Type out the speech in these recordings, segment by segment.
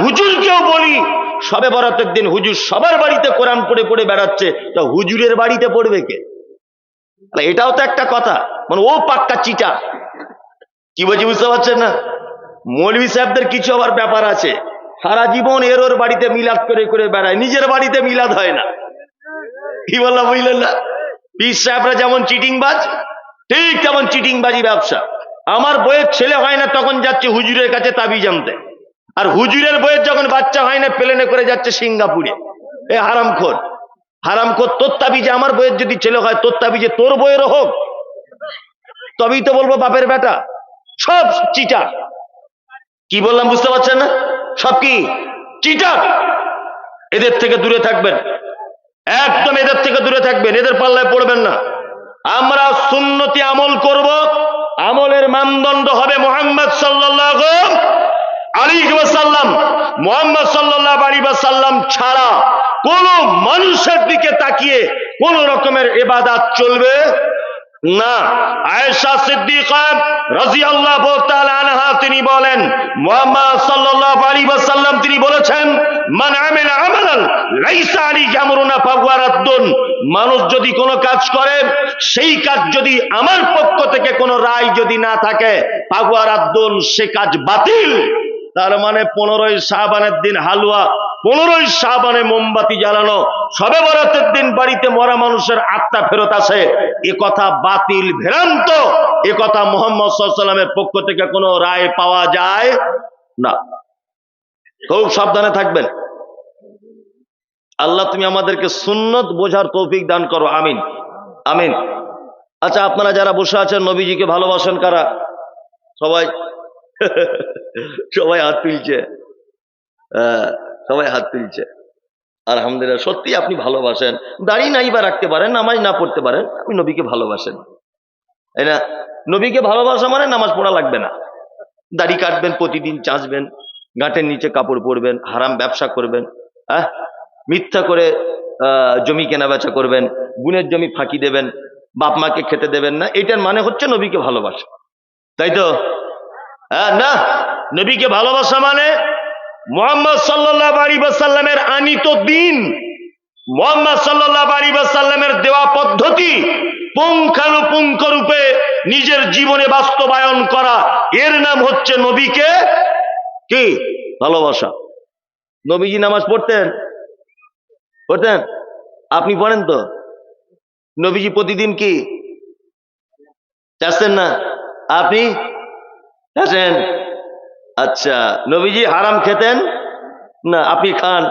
হুজুরকেও বলি সবে বরাতের দিন হুজুর সবার বাড়িতে কোরআন পড়ে পড়ে বেড়াচ্ছে, তা হুজুরের বাড়িতে পড়বে কে? এটাও তো একটা কথা, মানে ও পাক্কা চিটা। কি বলছি বুঝতে পারছেন না? মৌলভী সাহেবদের কিছু আবার ব্যাপার আছে, সারা জীবন এর ওর বাড়িতে মিলাদ করে করে বেড়ায়, নিজের বাড়িতে মিলাদ হয় না। কি বললাম বুঝলেন না? পীর সাহেবরা যেমন চিটিংবাজ, ঠিক তেমন চিটিংবাজি ব্যবসা। আমার বইয়ের ছেলে হয় না তখন যাচ্ছে হুজুরের কাছে তাবিজ আনতে, আর হুজুরের বইয়ের যখন বাচ্চা হয় না প্লেনে করে যাচ্ছে সিঙ্গাপুরে। এ হারামখোর, হারামখোর, তোর তাবিজে আমার বইয়ের যদি ছেলে হয়, তোর তাবিজে তোর বইয়েরও হোক, তবেই তো বলবো বাপের বেটা। সব চিটা। কি বললাম বুঝতে পারছেন না? সব কি চিটা। এদের থেকে দূরে থাকবেন, একদম এদের থেকে দূরে থাকবেন, এদের পাল্লায় পড়বেন না। আমরা সুন্নতি আমল করব, আমলের মানদণ্ড হবে মুহাম্মদ সাল্লাল্লাহু আলাইহি ওয়াসাল্লাম। মুহাম্মদ সাল্লাল্লাহু আলাইহি ওয়াসাল্লাম ছাড়া কোন মানুষের দিকে তাকিয়ে কোন রকমের ইবাদত চলবে না। আয়েশা সিদ্দিকা রাদিয়াল্লাহু তাআলা আনহা তিনি বলেন, মুহাম্মদ সাল্লাল্লাহু আলাইহি ওয়াসাল্লাম তিনি বলেছেন, মান আমিলা আমালান লাইসা আলাইহি আমরুনা ফাহুয়া রাদ্দুন। মানুষ যদি কোনো কাজ করে, সেই কাজ যদি আমার পক্ষ থেকে কোনো রায় যদি না থাকে, ফাহুয়া রাদ্দুন, সে কাজ বাতিল। তার মানে 15ই শাবানের দিন হালুয়া, 15ই শাবানে মোমবাতি জ্বালানো, সবে বরাতের দিন বাড়িতে মরা মানুষের আত্মা ফেরত আসে, এ কথা বাতিল, ভ্রান্ত। এ কথা মুহাম্মদ সাল্লাল্লাহু আলাইহি ওয়াসাল্লামের পক্ষ থেকে কোনো রায় পাওয়া যায় না। খুব সাবধানে থাকবেন। আল্লাহ তুমি আমাদেরকে সুন্নত বোঝার তৌফিক দান করো, আমিন আমিন। আচ্ছা, আপনারা যারা বসে আছেন নবীজিকে ভালোবাসেন কারা? সবাই সবাই হাত তুলছে, সবাই হাত তুলছে। আলহামদুলিল্লাহ, সত্যি আপনি ভালোবাসেন। দাড়ি নাই বা রাখতে পারেন, নামাজ না পড়তে পারেন, আপনি নবীকে ভালোবাসেন, তাই না? নবীকে ভালোবাসা মানে নামাজ পড়া লাগবে না, দাড়ি কাটবেন, প্রতিদিন চাঁচবেন, গাঁটের নিচে কাপড় পরবেন, হারাম ব্যবসা করবেন, মিথ্যা করে জমি কেনা বেচা করবেন, গুণের জমি ফাঁকি দেবেন, বাপ মাকে খেতে দেবেন না। এটার মানে হচ্ছে নবীকে ভালোবাসা, তাই তো? না, নবীকে ভালোবাসা মানে মুহাম্মদ সাল্লাল্লাহু আলাইহি ওয়াসাল্লামের আনিত দ্বীন, মুহাম্মদ সাল্লাল্লাহু আলাইহি ওয়াসাল্লামের দেওয়া পদ্ধতি পুঙ্খানুপুঙ্খ রূপে নিজের জীবনে বাস্তবায়ন করা, এর নাম হচ্ছে নবীকে কি ভালোবাসা। নবীজি নামাজ পড়তেন? পড়তেন? আপনি পড়েন তো? নবীজি প্রতিদিন কি চাচ্ছেন না? আপনি চাচ্ছেন? আচ্ছা, নবীজি হারাম খেতেন না, আপনি খান,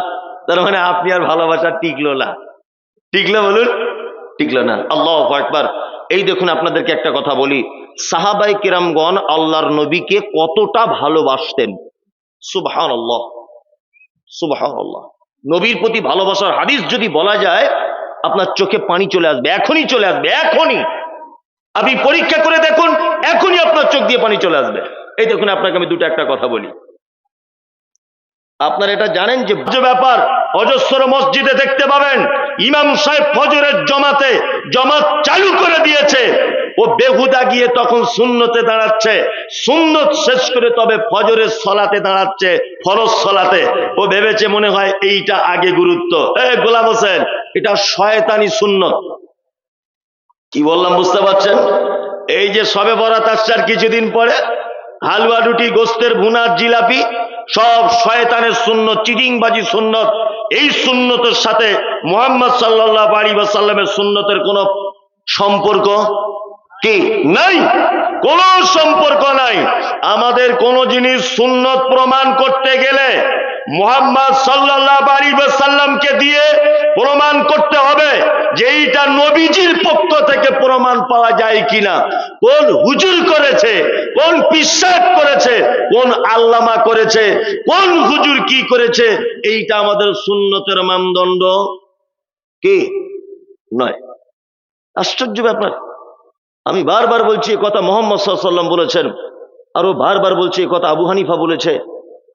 তার মানে আপনি আর ভালোবাসা টিকলো না। টিকলো? বলুন, টিকলো না। আল্লাহু আকবার। এই দেখুন, আপনাদেরকে একটা কথা বলি, সাহাবায়ে কিরামগণ আল্লাহর নবীকে কতটা ভালোবাসতেন। সুবহানাল্লাহ, সুবহানাল্লাহ। নবীর প্রতি ভালোবাসার হাদিস যদি বলা যায়, আপনার চোখে পানি চলে আসবে, এখনই চলে আসবে, এখনই। আপনি পরীক্ষা করে দেখুন, এখনই আপনার চোখ দিয়ে পানি চলে আসবে। এই দেখুন, আপনাকে আমি দুটো একটা কথা বলি। আপনারা এটা জানেন যে ব্যাপার অজস্র মসজিদে দেখতে পাবেন, ইমাম সাহেব ফজরের জামাত চালু করে দিয়েছে, ও বেহুদা গিয়ে তখন সুন্নতে দাঁড়াচ্ছে, সুন্নত শেষ করে তবে ফজরের সলাতে দাঁড়াচ্ছে, ফরজ সলাতে। ও ভেবেছে মনে হয় এইটা আগে গুরুত্ব। গোলাম হোসেন, এটা শয়তানি সুন্নত। কি বললাম বুঝতে পারছেন? এই যে সবে বরাত আসছে আর কিছুদিন পরে, হালুয়া রুটি, গোস্তের ভুনা, জিলাপি, সব শয়তানের সুন্নত, চিটিংবাজি সুন্নত। এই সুন্নতের সাথে মুহাম্মদ সাল্লাল্লাহু আলাইহি ওয়াসাল্লামের সুন্নতের কোনো সম্পর্ক কি নাই? কোনো সম্পর্ক নাই। আমাদের কোন জিনিস সুন্নত প্রমাণ করতে গেলে মুহাম্মদ সাল্লাল্লাহু আলাইহি ওয়াসাল্লামকে দিয়ে প্রমাণ করতে হবে যে এইটা নবীজির পক্ষ থেকে প্রমাণ পাওয়া যায় কিনা। কোন হুজুর করেছে, কোন পীর সাহেব করেছে, কোন আল্লামা করেছে, কোন হুজুর কি করেছে, এইটা আমাদের সুন্নতের মানদণ্ড কি নয়। আশ্চর্য ব্যাপার। আমি বারবার বলছি এ কথা মুহাম্মদ সাল্লাল্লাহু আলাইহি ওয়াসাল্লাম বলেছেন, আরো বারবার বলছি এ কথা আবু হানিফা বলেছে,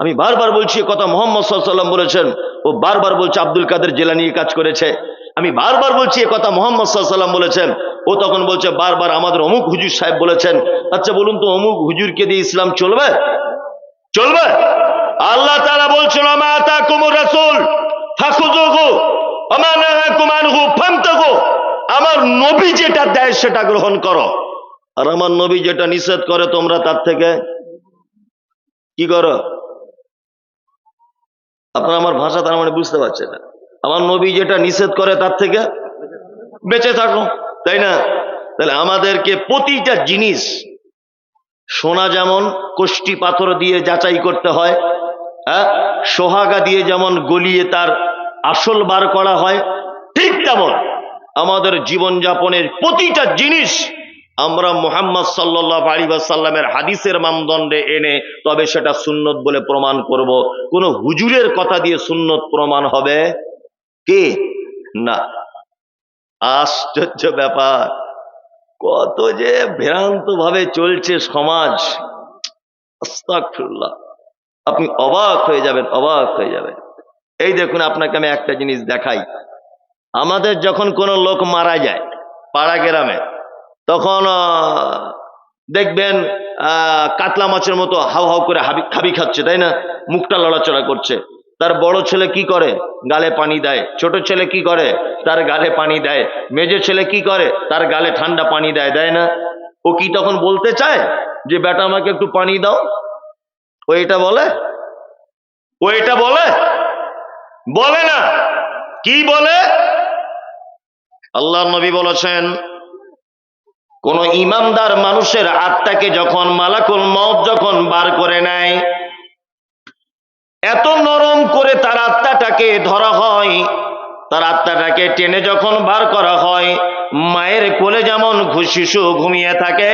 আমি বারবার বলছি এ কথা মুহাম্মদ সাল্লাল্লাহু আলাইহি ওয়াসাল্লাম বলেছেন, ও বারবার বলছে আব্দুল কাদের জিলানী কাজ করেছে, আমি বারবার বলছি এ কথা মুহাম্মদ সাল্লাল্লাহু আলাইহি ওয়াসাল্লাম বলেছেন, ও তখন বলছে বারবার আমাদের অমুক হুজুর সাহেব বলেছেন। আচ্ছা বলুন তো, অমুক হুজুরকে দিয়ে ইসলাম চলবে? চলবে? আল্লাহ তাআলা বলছেন আতাকুমুর রাসূল ফাখুযুহু ওয়া মা নাহাকুম আনহু ফান্তাহু। আমার নবী যেটা দেয় সেটা গ্রহণ করো, আর আমার নবী যেটা নিষেধ করে তোমরা তার থেকে কি করো? আপনারা আমার ভাষা তার মানে বুঝতে পারছেন না। আমার নবী যেটা নিষেধ করে তার থেকে বেঁচে থাকো, তাই না? তাহলে আমাদেরকে প্রতিটা জিনিস, সোনা যেমন কোষ্টি পাথর দিয়ে যাচাই করতে হয়, হ্যাঁ, সোহাগা দিয়ে যেমন গলিয়ে তার আসল বার করা হয়, ঠিক তেমন আমাদের জীবনযাপনের প্রতিটা জিনিস আমরা মুহাম্মদ সাল্লাল্লাহু আলাইহি ওয়াসাল্লামের হাদিসের মানদণ্ডে এনে তবে সেটা সুন্নত বলে প্রমাণ করব। কোন হুজুরের কথা দিয়ে সুন্নত প্রমাণ হবে কি না। আশ্চর্য ব্যাপার, কত যে ভ্রান্ত ভাবে চলছে সমাজ, আস্তাগফিরুল্লাহ। আপনি অবাক হয়ে যাবেন, অবাক হয়ে যাবেন। এই দেখুন, আপনাকে আমি একটা জিনিস দেখাই। আমাদের যখন কোনো লোক মারা যায় পাড়া গ্রামে, তখন দেখবেন কাতলা মাছের মতো হাউ হাউ করে হাবি খাচ্ছে, তাই না? মুখটা লড়াচড়া করছে। তার বড় ছেলে কি করে? গালে পানি দেয়। ছোট ছেলে কি করে? তার গালে পানি দেয়। মেজো ছেলে কি করে? তার গালে ঠান্ডা পানি দেয়, দেয় না? ও কি তখন বলতে চায় যে বেটা আমাকে একটু পানি দাও? ও এটা বলে? ও এটা বলে? বলে না। কি বলে? আল্লাহর নবী বলেছেন, কোন ইমানদার মানুষের আত্মাকে যখন মালাকুল মউত যখন বার করে নেয়, এত নরম করে তার আত্মাটাকে ধরা হয়, তার আত্মাটাকে টেনে যখন বার করা হয়, মায়ের কোলে যেমন শিশু ঘুমিয়ে থাকে,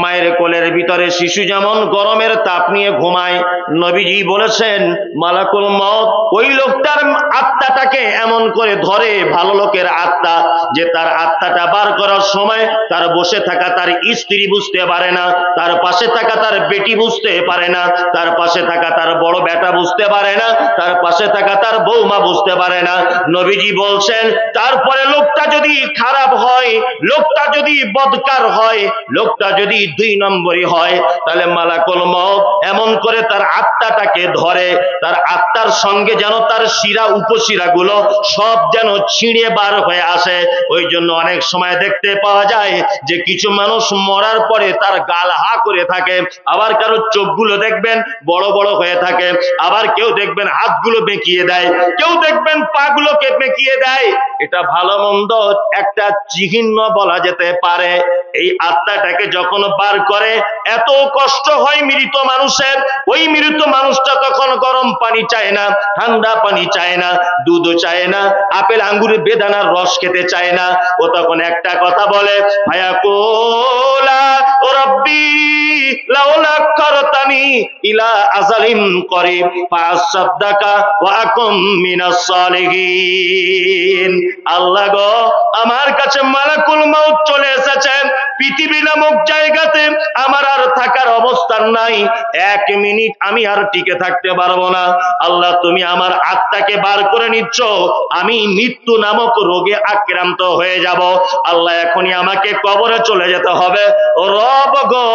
মায়ের কোলের ভিতরে শিশু যেমন গরমের তাপ নিয়ে ঘুমায়, নবীজি বলেছেন মালাকুল মউত ওই লোকটার আত্মাটাকে এমন করে ধরে, ভালো লোকের আত্মা, যে তার আত্মাটা বার করার সময় তার বসে থাকা তার স্ত্রী বুঝতে পারে না, তার পাশে থাকা তার বেটি বুঝতে পারে না, তার পাশে থাকা তার বড় বেটা বুঝতে পারে না, তার পাশে থাকা তার বৌমা বুঝতে পারে না। নবীজি বলছেন তারপরে লোকটা যদি খারাপ হয়, লোকটা যদি বদকার হয়, লোকটা যদি 2 নম্বরই হয়, তাহলে মালাকুল মউত এমন করে তার আত্মাটাকে ধরে, তার আত্মার সঙ্গে যেন তার শিরা উপশিরা গুলো সব যেন ছিঁড়ে বার হয়ে আসে। ওই জন্য অনেক সময় দেখতে পাওয়া যায় যে কিছু মানুষ মরার পরে তার গাল হা করে থাকে, আবার কারো চোখগুলো দেখবেন বড় বড় হয়ে থাকে, আবার কেউ দেখবেন হাতগুলো বেঁকিয়ে দেয়, কেউ দেখবেন পাগুলোকে বেঁকিয়ে দেয়। এটা ভালো মন্দ একটা চিহ্ন বলা যেতে পারে। এই আত্মাটাকে যখন বার করে এত কষ্ট হয় মৃত মানুষের, ওই মৃত মানুষটা তখন গরম পানি চায় না, ঠান্ডা পানি চায় না, দুধও চায় না, আপেল আঙ্গুরের বেদানার রস খেতে চায় না। ও তখন একটা কথা বলে, ফায়াকুলা ও রব্বি লাউলা আখখারতানি ইলা আজালিন করিব ফাসাদদাকা ওয়া আকুম মিনাস সালিহিন। আল্লাহ গো, আমার কাছে মালাকুল মউত চলে এসেছে, পৃথিবী নামক জায়গাতে আমার আর থাকার অবস্থান নাই, 1 মিনিট আমি আর টিকে থাকতে পারবো না। আল্লাহ তুমি আমার আত্মাকে বার করে নিচ্ছ, আমি মৃত্যু নামক রোগে আক্রান্ত হয়ে যাব। আল্লাহ এখনই আমাকে কবরে চলে যেতে হবে। ও রব গো,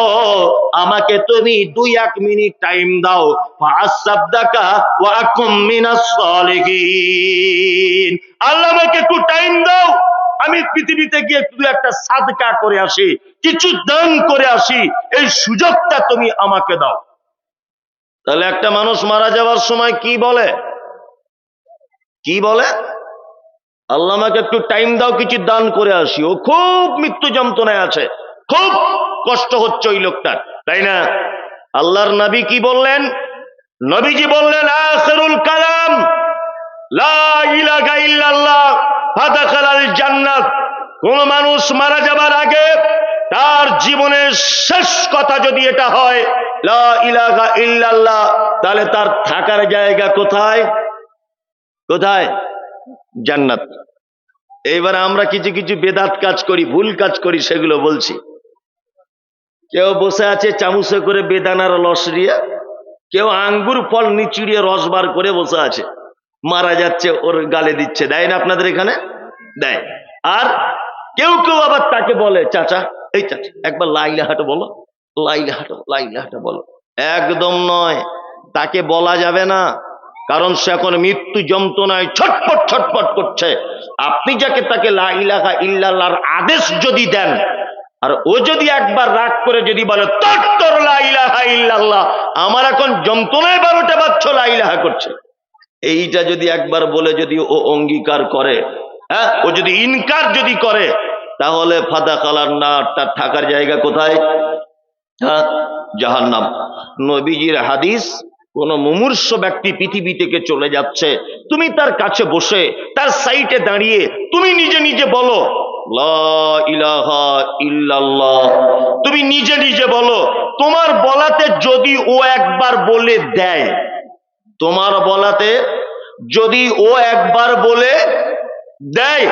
আমাকে তুমি 2-1 মিনিট টাইম দাও, ফাসাদদাকা ওয়া আকুম মিনাস সালিহিন। আল্লাহ আমাকে একটু টাইম দাও, আমি পৃথিবীতে গিয়ে একটু একটা সাদকা করে আসি, কিছু দান করে আসি, এই সুযোগটা তুমি আমাকে দাও। তাহলে একটা মানুষ মারা যাওয়ার সময় কি বলে? কি বলে? আল্লাহ আমাকে একটু টাইম দাও, কিছু দান করে আসি। ও খুব মৃত্যু যন্ত্রণায় আছে, খুব কষ্ট হচ্ছে ওই লোকটার, তাই না? আল্লাহর নবী কি বললেন? নবীজি বললেন আখিরুল কালাম লা ইলাহা ইল্লাল্লাহ ফাদাখালাল জান্নাত। কোন মানুষ মারা যাবার আগে তার জীবনের শেষ কথা যদি এটা হয় লা ইলাহা ইল্লাল্লাহ, তাহলে তার থাকার জায়গা কোথায়? কোথায়? জান্নাত। এইবার আমরা কিছু কিছু বেদাত কাজ করি, ভুল কাজ করি, সেগুলো বলছি। কেউ বসে আছে চামচে করে বেদানার রস দিয়ে, কেউ আঙ্গুর ফল নিচুড়িয়ে রস বার করে বসে আছে, মারা যাচ্ছে ওর গালে দিচ্ছে, দেয় না আপনাদের এখানে? দেয়। আর কেউ কেউ আবার তাকে বলে, চাচা এই চাচা একবার লা ইলাহাটা বলো, লা ইলাহাটা বলো। একদম নয়, তাকে বলা যাবে না, কারণ সে এখন মৃত্যু যন্ত্রণায় ছটপট ছটপট করছে। আপনি যাকে তাকে লা ইলাহা ইল্লাল্লাহর আদেশ যদি দেন, আর ও যদি একবার রাগ করে যদি বলে তোর লা ইলাহা ইল্লাল্লাহ, আমার এখন যন্ত্রণায় 12টা বাজছে লা ইলাহা করছে, এইটা যদি একবার বলে যদি ও অঙ্গীকার করে, হ্যাঁ, ও যদি ইনকার যদি করে, তাহলে ফাদা কালার না, তার থাকার জায়গা কোথায়? হ্যাঁ, জাহান্নাম। নবীজির হাদিস, কোন মুমূর্ষ ব্যক্তি পৃথিবী থেকে চলে যাচ্ছে, তুমি তার কাছে বসে তার সাইটে দাঁড়িয়ে তুমি নিজে নিজে বলো লা ইলাহা ইল্লাল্লাহ, তুমি নিজে নিজে বলো। তোমার বলাতে যদি ও একবার বলে দেয়, তোমার বলাতে যদি ও একবার বলে দেয়,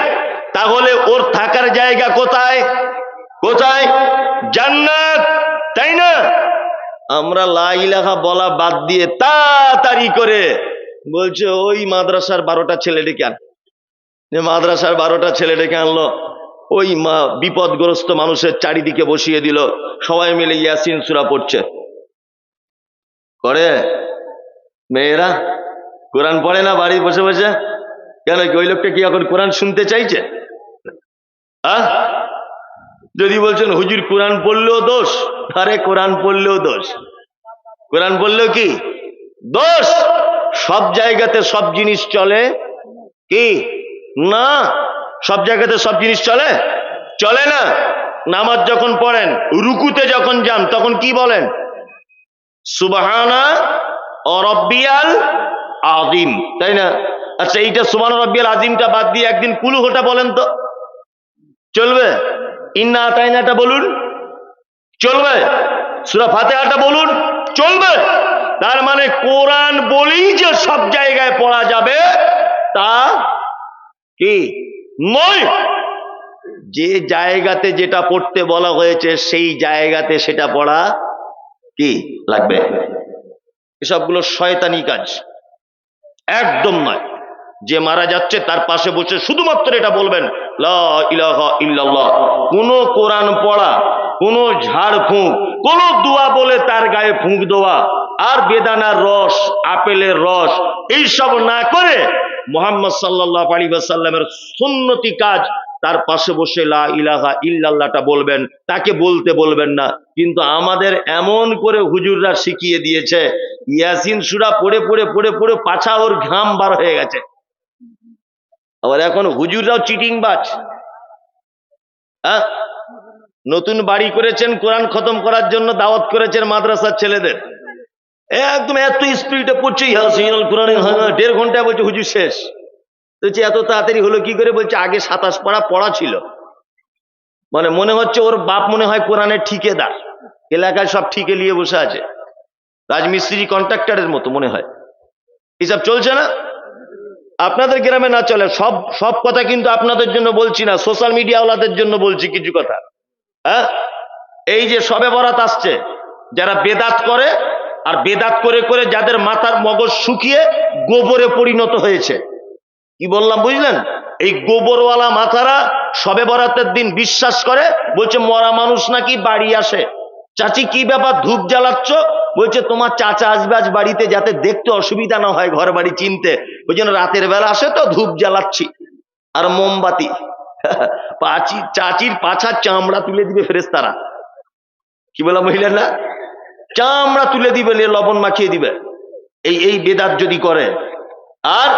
তাহলে ওর থাকার জায়গা কোথায়? কোথায়? জান্নাত, তাই না? আমরা লা ইলাহা বলা বাদ দিয়ে তাড়াতাড়ি করে বলছে ওই মাদ্রাসার 12টা ছেলে ডেকে আন, যে মাদ্রাসার 12টা ছেলে ডেকে আনলো, ওই বিপদগ্রস্ত মানুষের চারিদিকে বসিয়ে দিল, সবাই মিলে ইয়াসিন সূরা পড়ছে। করে মেয়েরা কোরআন পড়ে না বাড়ি বসে বসে? কেন কি ওই লোকটা কি এখন কোরআন শুনতে চাইছে? যদি বলছেন হুজুর কোরআন পড়লেও দোষ, আরে কোরআন পড়লেও দোষ, কোরআন পড়লেও কি দোষ? সব জায়গাতে সব জিনিস চলে কি না? সব জায়গাতে সব জিনিস চলে? চলে না। নামাজ যখন পড়েন, রুকুতে যখন যান, তখন কি বলেন? সুবহানা রাব্বিয়াল আযীম, তাই না? আচ্ছা, এইটা সুবহানা রাব্বিয়াল আযীমটা বাদ দিয়ে একদিন কুলুহটা বলেন তো, চলবে? ইন্না আতাইনাটা বলুন, চলবে? সূরা ফাতিহাটা বলুন, চলবে? তার মানে কোরআন বলেই যে সব জায়গায় পড়া যাবে তা কি নয়। যে জায়গাতে যেটা পড়তে বলা হয়েছে সেই জায়গাতে সেটা পড়া কি লাগবে। এসবগুলো শয়তানি কাজ, একদম নয়। যে মারা যাচ্ছে তার পাশে বসে শুধুমাত্র এটা বলবেন লা ইলাহা ইল্লাল্লাহ। কোন কোরআন পড়া, কোন ঝাড় ফুঁক, কোন দোয়া বলে তার গায়ে ফুঁক দেওয়া, আর বেদানার রস, আপেলের রস, এইসব না করে মুহাম্মদ সাল্লাল্লাহু আলাইহি ওয়াসাল্লামের সুন্নতি কাজ, তার পাশে বসে লা ইলাহা ইল্লাল্লাহটা বলবেন, তাকে বলতে বলবেন না। কিন্তু আমাদের এমন করে হুজুররা শিখিয়ে দিয়েছে, ইয়াসিন সূরা পড়ে পড়ে পড়ে পড়ে পাছা ওর ঘাম বার হয়ে গেছে। আবার এখন হুজুররাও চিটিংবাজ। নতুন বাড়ি করেছেন, কোরআন খতম করার জন্য দাওয়াত করেছেন মাদ্রাসার ছেলেদের, একদম এত স্পিডে পড়ছে ইয়াসিন আল কোরআন, 1.5 ঘন্টা বলছে হুজুর শেষ। বলছে এত তাড়াতাড়ি হলো কি করে? বলছে আগে 27 পারা পড়া ছিল। মানে মনে হচ্ছে ওর বাপ মনে হয় কোরআনের ঠিকাদার, এলাকায় সব ঠিকে নিয়ে বসে আছে, রাজমিস্ত্রি কন্ট্রাক্টরের মতো মনে হয়। এসব চলছে না? আপনাদের গ্রামে না চলে, সব সব কথা কিন্তু আপনাদের জন্য বলছি না, সোশ্যাল মিডিয়া ওয়ালাদের জন্য বলছি কিছু কথা। এই যে শবে বরাত আসছে, যারা বেদাত করে, আর বেদাত করে করে যাদের মাথার মগজ শুকিয়ে গোবরে পরিণত হয়েছে, কি বললাম বুঝলেন? এই গোবরওয়ালা মাথারা শবে বরাতের দিন বিশ্বাস করে, বলছে মরা মানুষ নাকি বাড়ি আসে। চাচি কি ব্যাপার ধূপ জ্বালাচ্ছ? বলছে তোমার চাচা আসবে আজ বাড়িতে, যাতে দেখতে অসুবিধা না হয় ঘর বাড়ি চিনতে, ওই জন্য রাতের বেলা আসে তো ধূপ জ্বালাচ্ছি আর মোমবাতি। চাচির পাছার চামড়া তুলে দিবে ফেরেশতারা। কি বলা মহিলা না? চামড়া তুলে দিবে, লবণ মাখিয়ে দিবে। এই বেদাত যদি করে। আর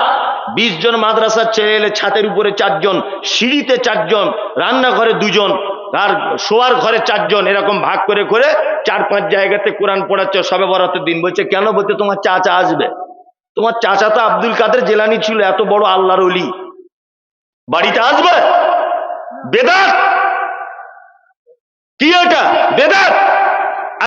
20 জন মাদ্রাসার ছেলে এলে ছাদের উপরে 4 জন, সিঁড়িতে 4 জন, রান্নাঘরে 2 জন, আর শোয়ার ঘরে 4 জন, এরকম ভাগ করে করে 4-5 জায়গাতে কোরআন পড়াচ্ছে শবে বরাতের দিন। বলছে কেন? বলতে তোমার চাচা আসবে। তোমার চাচা তো আব্দুল কাদের জেলানি ছিল, এত বড় আল্লাহর ওলি, বাড়িতে আসবে? বেদাত কি এটা? বেদাত।